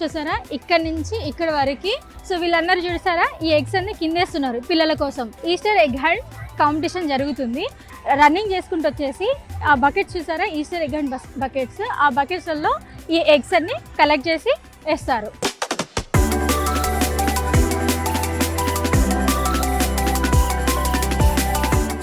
చూసారా ఇక్కడ నుంచి ఇక్కడ వరకు. సో వీళ్ళందరూ చూసారా ఈ ఎగ్స్ అన్ని కిందేస్తున్నారు పిల్లల కోసం. ఈస్టర్ ఎగ్ హంట్ కాంపిటీషన్ జరుగుతుంది. రన్నింగ్ చేసుకుంటూ వచ్చేసి ఆ బకెట్స్ చూసారా, ఈస్టర్ ఎగ్ హంట్ బకెట్స్. ఆ బకెట్స్లలో ఈ ఎగ్స్ అన్ని కలెక్ట్ చేసి వేస్తారు.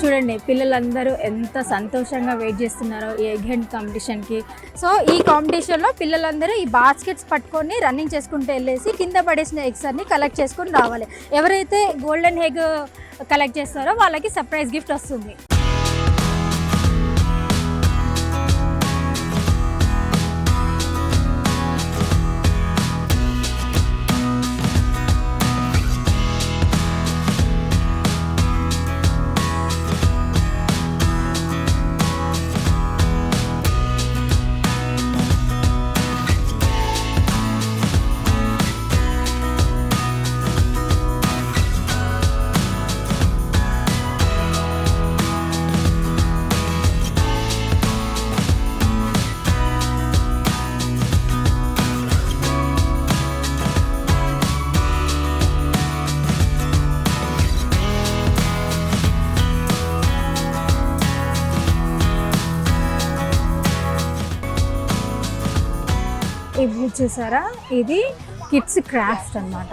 చూడండి పిల్లలందరూ ఎంత సంతోషంగా వెయిట్ చేస్తున్నారో ఈ ఎగ్ హంట్ కాంపిటీషన్కి. సో ఈ కాంపిటీషన్లో పిల్లలందరూ ఈ బాస్కెట్స్ పట్టుకొని రన్నింగ్ చేసుకుంటూ వెళ్ళేసి కింద పడేసిన ఎగ్స్ అన్ని కలెక్ట్ చేసుకొని రావాలి. ఎవరైతే గోల్డెన్ ఎగ్ కలెక్ట్ చేస్తారో వాళ్ళకి సర్ప్రైజ్ గిఫ్ట్ వస్తుంది. ఇది చూసారా, ఇది కిడ్స్ క్రాఫ్ట్ అన్నమాట.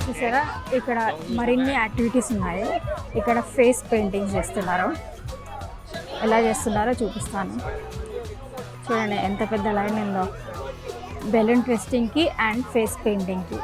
చూసారా ఇక్కడ మరిన్ని యాక్టివిటీస్ ఉన్నాయి. ఇక్కడ ఫేస్ పెయింటింగ్ చేస్తున్నారు. ఎలా చేస్తున్నారో చూపిస్తాను. చూడండి ఎంత పెద్ద లైన్ ఉందో బెలూన్ ట్విస్టింగ్కి అండ్ ఫేస్ పెయింటింగ్కి.